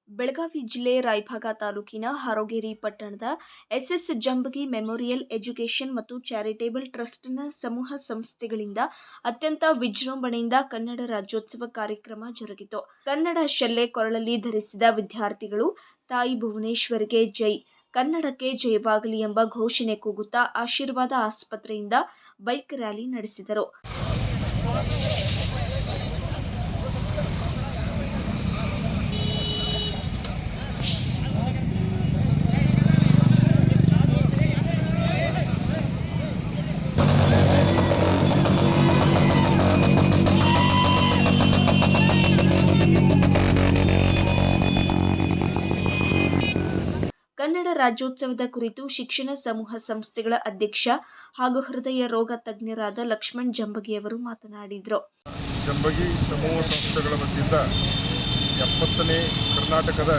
ಬೆಳಗಾವಿ ಜಿಲ್ಲೆ ರಾಯಭಾಗ ತಾಲೂಕಿನ ಹಾರೋಗೇರಿ ಪಟ್ಟಣದ ಎಸ್ಎಸ್ ಜಂಬಗಿ ಮೆಮೋರಿಯಲ್ ಎಜುಕೇಷನ್ ಮತ್ತು ಚಾರಿಟೇಬಲ್ ಟ್ರಸ್ಟ್ನ ಸಮೂಹ ಸಂಸ್ಥೆಗಳಿಂದ ಅತ್ಯಂತ ವಿಜೃಂಭಣೆಯಿಂದ ಕನ್ನಡ ರಾಜ್ಯೋತ್ಸವ ಕಾರ್ಯಕ್ರಮ ಜರುಗಿತು. ಕನ್ನಡ ಶೆಲ್ಲೆ ಕೊರಳಲ್ಲಿ ಧರಿಸಿದ ವಿದ್ಯಾರ್ಥಿಗಳು ತಾಯಿ ಭುವನೇಶ್ವರಿಗೆ ಜೈ, ಕನ್ನಡಕ್ಕೆ ಜಯವಾಗಲಿ ಎಂಬ ಘೋಷಣೆ ಕೂಗುತ್ತಾ ಆಶೀರ್ವಾದ ಆಸ್ಪತ್ರೆಯಿಂದ ಬೈಕ್ ರ್ಯಾಲಿ ನಡೆಸಿದರು. ಕನ್ನಡ ರಾಜ್ಯೋತ್ಸವದ ಕುರಿತು ಶಿಕ್ಷಣ ಸಮೂಹ ಸಂಸ್ಥೆಗಳ ಅಧ್ಯಕ್ಷ ಹಾಗೂ ಹೃದಯ ರೋಗ ತಜ್ಞರಾದ ಲಕ್ಷ್ಮಣ್ ಜಂಬಗಿಯವರು ಮಾತನಾಡಿದರು. ಜಂಬಗಿ ಸಮೂಹ ಸಂಸ್ಥೆಗಳ ವತಿಯಿಂದ 70ನೇ ಕರ್ನಾಟಕದ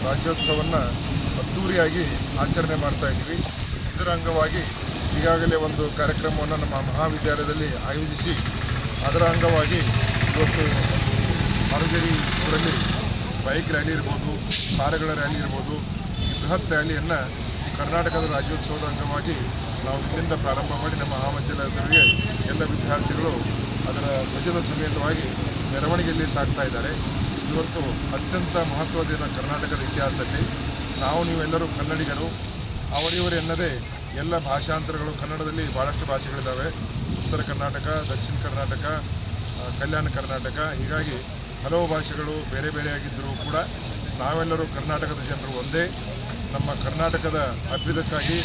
ರಾಜ್ಯೋತ್ಸವವನ್ನು ಅದ್ದೂರಿಯಾಗಿ ಆಚರಣೆ ಮಾಡ್ತಾ ಇದ್ದೀವಿ. ಇದರ ಅಂಗವಾಗಿ ಈಗಾಗಲೇ ಒಂದು ಕಾರ್ಯಕ್ರಮವನ್ನು ನಮ್ಮ ಮಹಾವಿದ್ಯಾಲಯದಲ್ಲಿ ಆಯೋಜಿಸಿ ಅದರ ಅಂಗವಾಗಿ ಇವತ್ತು ಹಾರೋಗೇರಿ ಊರಲ್ಲಿ ಬೈಕ್ ರ್ಯಾಲಿ ಇರ್ಬೋದು, ಕಾರುಗಳ ರ್ಯಾಲಿ ಇರ್ಬೋದು, ಈ ಬೃಹತ್ ರ್ಯಾಲಿಯನ್ನು ಕರ್ನಾಟಕದ ರಾಜ್ಯೋತ್ಸವದ ಅಂಗವಾಗಿ ನಾವು ಇಲ್ಲಿಂದ ಪ್ರಾರಂಭ ಮಾಡಿ ನಮ್ಮ ಮಹಾವಿದ್ಯಾಲಯದವರಿಗೆ ಎಲ್ಲ ವಿದ್ಯಾರ್ಥಿಗಳು ಅದರ ಧ್ವಜದ ಸಮೇತವಾಗಿ ಮೆರವಣಿಗೆಯಲ್ಲಿ ಸಾಗ್ತಾ ಇದ್ದಾರೆ. ಇವತ್ತು ಅತ್ಯಂತ ಮಹತ್ವದ ದಿನ ಕರ್ನಾಟಕದ ಇತಿಹಾಸದಲ್ಲಿ. ನೀವೆಲ್ಲರೂ ಕನ್ನಡಿಗರು, ಅವರಿವರು ಎನ್ನದೇ ಎಲ್ಲ ಭಾಷಾಂತರಗಳು ಕನ್ನಡದಲ್ಲಿ ಭಾಳಷ್ಟು ಭಾಷೆಗಳಿದ್ದಾವೆ. ಉತ್ತರ ಕರ್ನಾಟಕ, ದಕ್ಷಿಣ ಕರ್ನಾಟಕ, ಕಲ್ಯಾಣ ಕರ್ನಾಟಕ, ಹೀಗಾಗಿ ಹಲವು ಭಾಷೆಗಳು ಬೇರೆ ಬೇರೆಯಾಗಿದ್ದರೂ ಕೂಡ ನಾವೆಲ್ಲರೂ ಕರ್ನಾಟಕದ ಜನರು ಒಂದೇ. ನಮ್ಮ ಕರ್ನಾಟಕದ ಅಭ್ಯುದಯಕ್ಕಾಗಿ,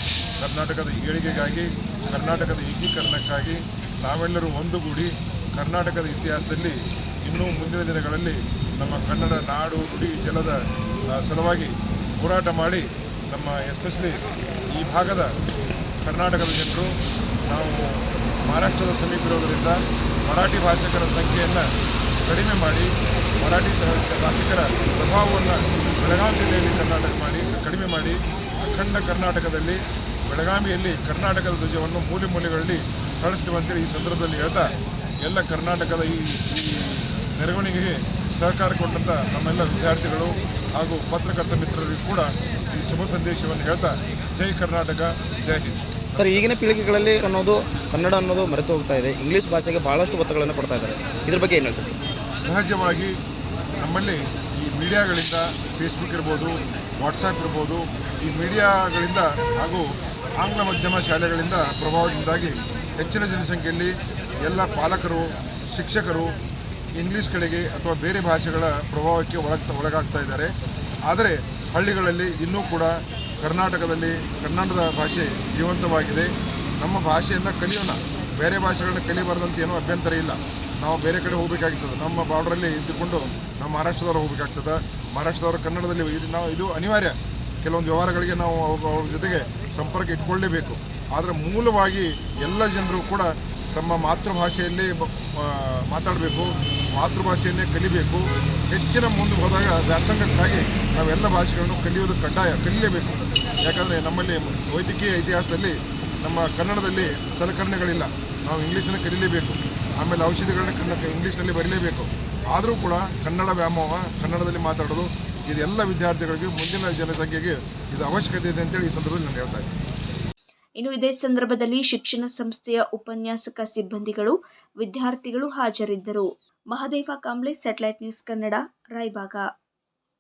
ಕರ್ನಾಟಕದ ಏಳಿಗೆಗಾಗಿ, ಕರ್ನಾಟಕದ ಏಕೀಕರಣಕ್ಕಾಗಿ ನಾವೆಲ್ಲರೂ ಒಂದುಗೂಡಿ ಕರ್ನಾಟಕದ ಇತಿಹಾಸದಲ್ಲಿ ಇನ್ನೂ ಮುಂದಿನ ದಿನಗಳಲ್ಲಿ ನಮ್ಮ ಕನ್ನಡ ನಾಡು, ನುಡಿ, ಜಲದ ಸಲುವಾಗಿ ಹೋರಾಟ ಮಾಡಿ ನಮ್ಮ ಎಸ್ಪೆಷಲಿ ಈ ಭಾಗದ ಕರ್ನಾಟಕದ ಜನರು ನಾವು ಮಹಾರಾಷ್ಟ್ರದ ಸಮೀಪ ಇರೋದರಿಂದ ಮರಾಠಿ ಭಾಷಿಕರ ಸಂಖ್ಯೆಯನ್ನು ಕಡಿಮೆ ಮಾಡಿ ಮರಾಠಿ ಭಾಷಿಕರ ಪ್ರಭಾವವನ್ನು ಬೆಳಗಾವಿ ಜಿಲ್ಲೆಯಲ್ಲಿ ಕಡಿಮೆ ಮಾಡಿ ಅಖಂಡ ಕರ್ನಾಟಕದಲ್ಲಿ ಬೆಳಗಾವಿಯಲ್ಲಿ ಕರ್ನಾಟಕದ ಧ್ವಜವನ್ನು ಮೂಲೆ ಮೂಲೆಗಳಲ್ಲಿ ಕಳಿಸ್ತೀವಂತೇಳಿ ಈ ಸಂದರ್ಭದಲ್ಲಿ ಹೇಳ್ತಾ ಎಲ್ಲ ಕರ್ನಾಟಕದ ಈ ಮೆರವಣಿಗೆಗೆ ಸಹಕಾರ ಕೊಟ್ಟಂಥ ನಮ್ಮೆಲ್ಲ ವಿದ್ಯಾರ್ಥಿಗಳು ಹಾಗೂ ಪತ್ರಕರ್ತ ಮಿತ್ರರಿಗೂ ಕೂಡ ಈ ಶುಭ ಸಂದೇಶವನ್ನು ಹೇಳ್ತಾ ಜೈ ಕರ್ನಾಟಕ, ಜೈ ಹಿಂದ್. ಸರ್, ಈಗಿನ ಪೀಳಿಗೆಗಳಲ್ಲಿ ಕನ್ನಡ ಅನ್ನೋದು ಮರೆತು ಹೋಗ್ತಾ ಇದೆ. ಇಂಗ್ಲೀಷ್ ಭಾಷೆಗೆ ಭಾಳಷ್ಟು ಒತ್ತುಗಳನ್ನು ಕೊಡ್ತಾ ಇದ್ದಾರೆ. ಇದ್ರ ಬಗ್ಗೆ ಏನು ಹೇಳ್ತೀರಿ ಸರ್? ಸಹಜವಾಗಿ ನಮ್ಮಲ್ಲಿ ಈ ಮೀಡಿಯಾಗಳಿಂದ, ಫೇಸ್ಬುಕ್ ಇರ್ಬೋದು, ವಾಟ್ಸಾಪ್ ಇರ್ಬೋದು, ಈ ಮೀಡಿಯಾಗಳಿಂದ ಹಾಗೂ ಆಂಗ್ಲ ಮಾಧ್ಯಮ ಶಾಲೆಗಳಿಂದ ಪ್ರಭಾವದಿಂದಾಗಿ ಹೆಚ್ಚಿನ ಜನಸಂಖ್ಯೆಯಲ್ಲಿ ಎಲ್ಲ ಪಾಲಕರು, ಶಿಕ್ಷಕರು ಇಂಗ್ಲೀಷ್ ಕಡೆಗೆ ಅಥವಾ ಬೇರೆ ಭಾಷೆಗಳ ಪ್ರಭಾವಕ್ಕೆ ಒಳಗಾಗ್ತಾ ಇದ್ದಾರೆ. ಆದರೆ ಹಳ್ಳಿಗಳಲ್ಲಿ ಇನ್ನೂ ಕೂಡ ಕರ್ನಾಟಕದ ಭಾಷೆ ಜೀವಂತವಾಗಿದೆ. ನಮ್ಮ ಭಾಷೆಯನ್ನು ಕಲಿಯೋಣ, ಬೇರೆ ಭಾಷೆಗಳನ್ನ ಕಲಿಬಾರ್ದಂತ ಏನೂ ಅಭ್ಯಂತರ ಇಲ್ಲ. ನಾವು ಬೇರೆ ಕಡೆ ಹೋಗಬೇಕಾಗ್ತದೆ. ನಮ್ಮ ಬಾರ್ಡ್ರಲ್ಲಿ ಇದ್ದುಕೊಂಡು ನಾವು ಮಹಾರಾಷ್ಟ್ರದವ್ರು ಹೋಗಬೇಕಾಗ್ತದೆ. ಮಹಾರಾಷ್ಟ್ರದವರು ಕನ್ನಡದಲ್ಲಿ ಇದು ಅನಿವಾರ್ಯ. ಕೆಲವೊಂದು ವ್ಯವಹಾರಗಳಿಗೆ ನಾವು ಅವ್ರ ಜೊತೆಗೆ ಸಂಪರ್ಕ ಇಟ್ಕೊಳ್ಳೇಬೇಕು. ಆದರೆ ಮೂಲವಾಗಿ ಎಲ್ಲ ಜನರು ಕೂಡ ತಮ್ಮ ಮಾತೃಭಾಷೆಯಲ್ಲಿ ಮಾತಾಡಬೇಕು, ಮಾತೃಭಾಷೆಯನ್ನೇ ಕಲಿಬೇಕು. ಹೆಚ್ಚಿನ ಮುಂದೆ ಹೋದಾಗ ವ್ಯಾಸಂಗಕ್ಕಾಗಿ ನಾವೆಲ್ಲ ಭಾಷೆಗಳನ್ನು ಕಲಿಯೋದು ಕಡ್ಡಾಯ, ಕಲಿಯಲೇಬೇಕು. ಯಾಕಂದರೆ ನಮ್ಮಲ್ಲಿ ವೈದ್ಯಕೀಯ ಇತಿಹಾಸದಲ್ಲಿ ನಮ್ಮ ಕನ್ನಡದಲ್ಲಿ ಸಲಕರಣೆಗಳಿಲ್ಲ. ನಾವು ಇಂಗ್ಲೀಷನ್ನು ಕಲಿಯಲೇಬೇಕು. ಆಮೇಲೆ ಔಷಧಿಗಳನ್ನ ಇಂಗ್ಲೀಷ್ನಲ್ಲಿ ಬರೀಲೇಬೇಕು. ಆದರೂ ಕೂಡ ಕನ್ನಡ ವ್ಯಾಮೋಹ, ಕನ್ನಡದಲ್ಲಿ ಮಾತಾಡೋದು ಇದೆಲ್ಲ ವಿದ್ಯಾರ್ಥಿಗಳಿಗೆ ಮುಂದಿನ ಜನಸಂಖ್ಯೆಗೆ ಇದು ಅವಶ್ಯಕತೆ ಇದೆ ಅಂತೇಳಿ ಈ ಸಂದರ್ಭದಲ್ಲಿ ನಾನು ಹೇಳ್ತಾ ಇದ್ದೀನಿ. ಇನ್ನು ಇದೇ ಸಂದರ್ಭದಲ್ಲಿ ಶಿಕ್ಷಣ ಸಂಸ್ಥೆಯ ಉಪನ್ಯಾಸಕ ಸಿಬ್ಬಂದಿಗಳು, ವಿದ್ಯಾರ್ಥಿಗಳು ಹಾಜರಿದ್ದರು. Mahadeva Kamble, satellite news Kannada, Raybag.